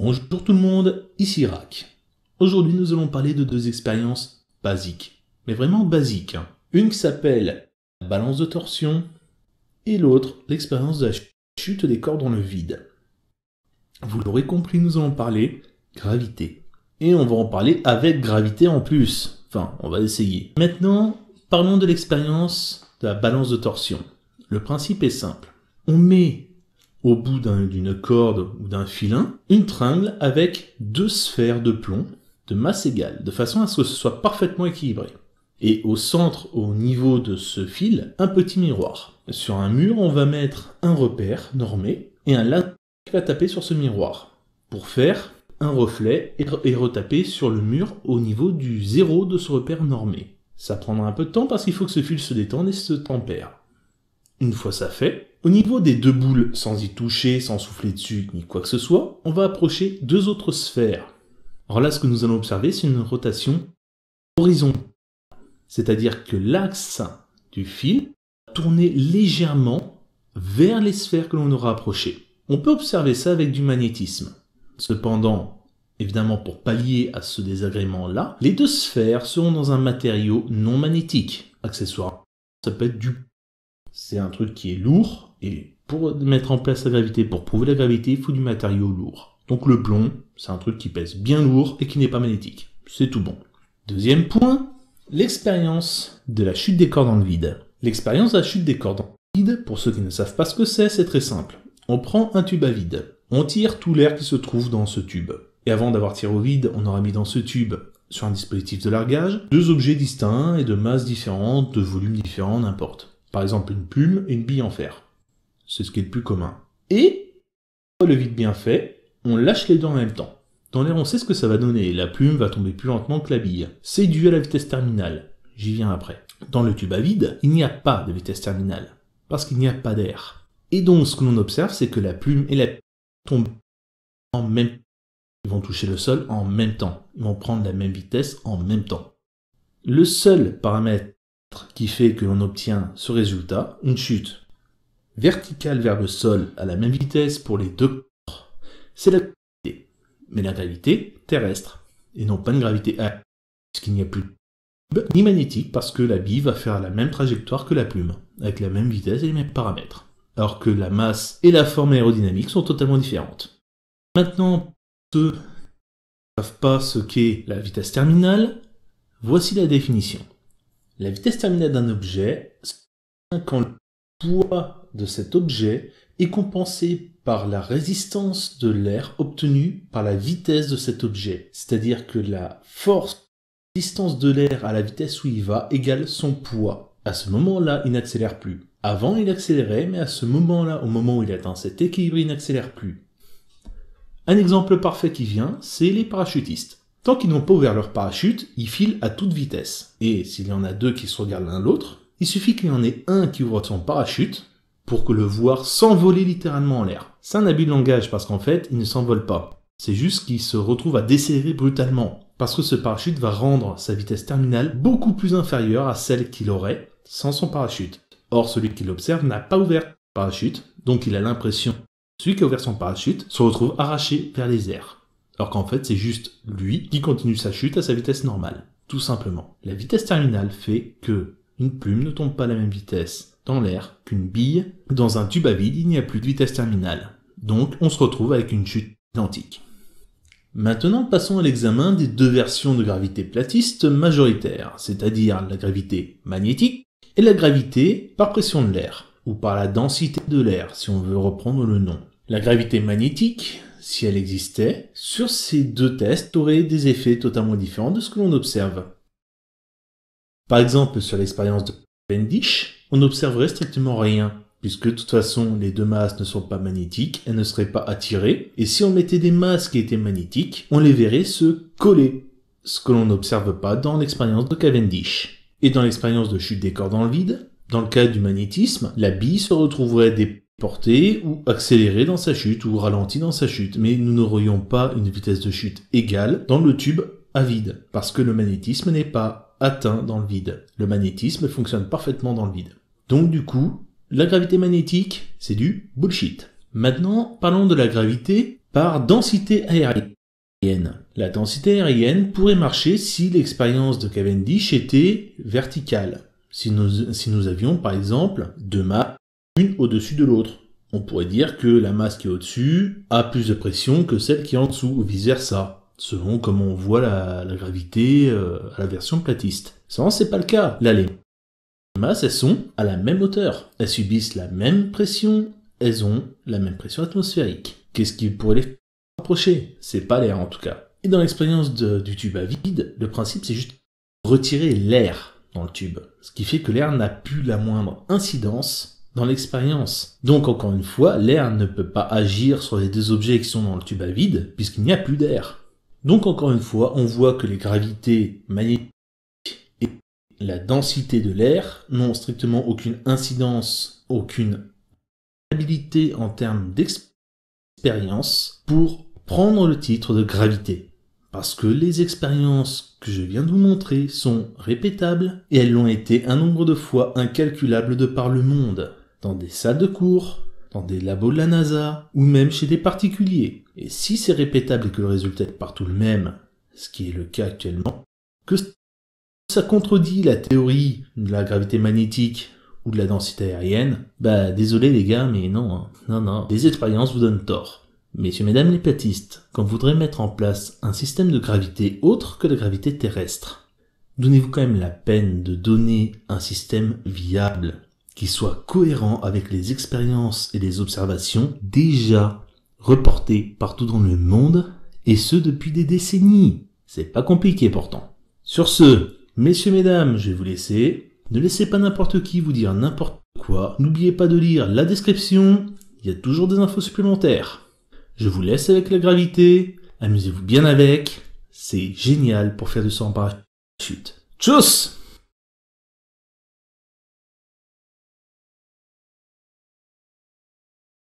Bonjour tout le monde, ici Rack. Aujourd'hui nous allons parler de deux expériences basiques, mais vraiment basiques. Une qui s'appelle la balance de torsion et l'autre l'expérience de la chute des corps dans le vide. Vous l'aurez compris, nous allons parler gravité. Et on va en parler avec gravité en plus. Enfin, on va essayer. Maintenant, parlons de l'expérience de la balance de torsion. Le principe est simple. On met au bout d'une corde ou d'un filin, une tringle avec deux sphères de plomb de masse égale, de façon à ce que ce soit parfaitement équilibré. Et au centre, au niveau de ce fil, un petit miroir. Sur un mur, on va mettre un repère normé et un laser qui va taper sur ce miroir pour faire un reflet et retaper sur le mur au niveau du zéro de ce repère normé. Ça prendra un peu de temps parce qu'il faut que ce fil se détende et se tempère. Une fois ça fait, au niveau des deux boules, sans y toucher, sans souffler dessus, ni quoi que ce soit, on va approcher deux autres sphères. Alors là, ce que nous allons observer, c'est une rotation horizontale. C'est-à-dire que l'axe du fil va tourner légèrement vers les sphères que l'on aura approchées. On peut observer ça avec du magnétisme. Cependant, évidemment, pour pallier à ce désagrément-là, les deux sphères seront dans un matériau non magnétique. Accessoirement, ça peut être du... C'est un truc qui est lourd, et pour mettre en place la gravité, pour prouver la gravité, il faut du matériau lourd. Donc le plomb, c'est un truc qui pèse bien lourd et qui n'est pas magnétique. C'est tout bon. Deuxième point, l'expérience de la chute des corps dans le vide. L'expérience de la chute des corps dans le vide, pour ceux qui ne savent pas ce que c'est très simple. On prend un tube à vide, on tire tout l'air qui se trouve dans ce tube. Et avant d'avoir tiré au vide, on aura mis dans ce tube, sur un dispositif de largage, deux objets distincts et de masses différentes, de volumes différents, n'importe. Par exemple une plume et une bille en fer. C'est ce qui est le plus commun. Et, le vide bien fait, on lâche les deux en même temps. Dans l'air, on sait ce que ça va donner. La plume va tomber plus lentement que la bille. C'est dû à la vitesse terminale. J'y viens après. Dans le tube à vide, il n'y a pas de vitesse terminale. Parce qu'il n'y a pas d'air. Et donc, ce que l'on observe, c'est que la plume et la bille tombent en même temps. Ils vont toucher le sol en même temps. Ils vont prendre la même vitesse en même temps. Le seul paramètre qui fait que l'on obtient ce résultat, une chute verticale vers le sol à la même vitesse pour les deux corps, c'est la gravité. Mais la gravité terrestre, et non pas une gravité aérienne, puisqu'il n'y a plus de ni magnétique, parce que la bille va faire la même trajectoire que la plume, avec la même vitesse et les mêmes paramètres, alors que la masse et la forme aérodynamique sont totalement différentes. Maintenant, ceux qui ne savent pas ce qu'est la vitesse terminale, voici la définition. La vitesse terminale d'un objet, c'est quand le poids de cet objet est compensé par la résistance de l'air obtenue par la vitesse de cet objet. C'est-à-dire que la force, la résistance de l'air à la vitesse où il va égale son poids. À ce moment-là, il n'accélère plus. Avant, il accélérait, mais à ce moment-là, au moment où il atteint cet équilibre, il n'accélère plus. Un exemple parfait qui vient, c'est les parachutistes. Tant qu'ils n'ont pas ouvert leur parachute, ils filent à toute vitesse. Et s'il y en a deux qui se regardent l'un l'autre, il suffit qu'il y en ait un qui ouvre son parachute pour que le voir s'envoler littéralement en l'air. C'est un abus de langage parce qu'en fait, il ne s'envole pas. C'est juste qu'il se retrouve à décélérer brutalement. Parce que ce parachute va rendre sa vitesse terminale beaucoup plus inférieure à celle qu'il aurait sans son parachute. Or, celui qui l'observe n'a pas ouvert son parachute, donc il a l'impression que celui qui a ouvert son parachute se retrouve arraché vers les airs. Alors qu'en fait, c'est juste lui qui continue sa chute à sa vitesse normale. Tout simplement. La vitesse terminale fait que une plume ne tombe pas à la même vitesse dans l'air qu'une bille. Dans un tube à vide, il n'y a plus de vitesse terminale. Donc, on se retrouve avec une chute identique. Maintenant, passons à l'examen des deux versions de gravité platiste majoritaires, c'est-à-dire la gravité magnétique et la gravité par pression de l'air, ou par la densité de l'air, si on veut reprendre le nom. La gravité magnétique, si elle existait, sur ces deux tests aurait des effets totalement différents de ce que l'on observe. Par exemple, sur l'expérience de Cavendish, on n'observerait strictement rien, puisque de toute façon les deux masses ne sont pas magnétiques, elles ne seraient pas attirées, et si on mettait des masses qui étaient magnétiques, on les verrait se coller, ce que l'on n'observe pas dans l'expérience de Cavendish. Et dans l'expérience de chute des corps dans le vide, dans le cas du magnétisme, la bille se retrouverait déportée ou accélérée dans sa chute ou ralentie dans sa chute, mais nous n'aurions pas une vitesse de chute égale dans le tube à vide, parce que le magnétisme n'est pas atteint dans le vide. Le magnétisme fonctionne parfaitement dans le vide. Donc du coup, la gravité magnétique, c'est du bullshit. Maintenant, parlons de la gravité par densité aérienne. La densité aérienne pourrait marcher si l'expérience de Cavendish était verticale. Si nous avions par exemple deux masses, une au-dessus de l'autre. On pourrait dire que la masse qui est au-dessus a plus de pression que celle qui est en dessous, ou vice-versa, selon comment on voit la gravité à la version platiste. Seulement, c'est pas le cas. Là, les masses, elles sont à la même hauteur. Elles subissent la même pression, elles ont la même pression atmosphérique. Qu'est-ce qui pourrait les rapprocher? C'est pas l'air en tout cas. Et dans l'expérience du tube à vide, le principe c'est juste retirer l'air dans le tube. Ce qui fait que l'air n'a plus la moindre incidence dans l'expérience. Donc encore une fois, l'air ne peut pas agir sur les deux objets qui sont dans le tube à vide, puisqu'il n'y a plus d'air. Donc encore une fois, on voit que les gravités magnétiques et la densité de l'air n'ont strictement aucune incidence, aucune habilité en termes d'expérience pour prendre le titre de gravité. Parce que les expériences que je viens de vous montrer sont répétables et elles l'ont été un nombre de fois incalculable de par le monde, dans des salles de cours, dans des labos de la NASA ou même chez des particuliers. Et si c'est répétable et que le résultat est partout le même, ce qui est le cas actuellement, que ça contredit la théorie de la gravité magnétique ou de la densité aérienne, désolé les gars, mais non, non, les expériences vous donnent tort. Messieurs, mesdames les platistes, quand vous voudrez mettre en place un système de gravité autre que la gravité terrestre, donnez-vous quand même la peine de donner un système viable, qui soit cohérent avec les expériences et les observations déjà reportées partout dans le monde, et ce depuis des décennies. C'est pas compliqué pourtant. Sur ce, messieurs, mesdames, je vais vous laisser. Ne laissez pas n'importe qui vous dire n'importe quoi. N'oubliez pas de lire la description, il y a toujours des infos supplémentaires. Je vous laisse avec la gravité, amusez-vous bien avec, c'est génial pour faire du saut en parachute. Tchuss!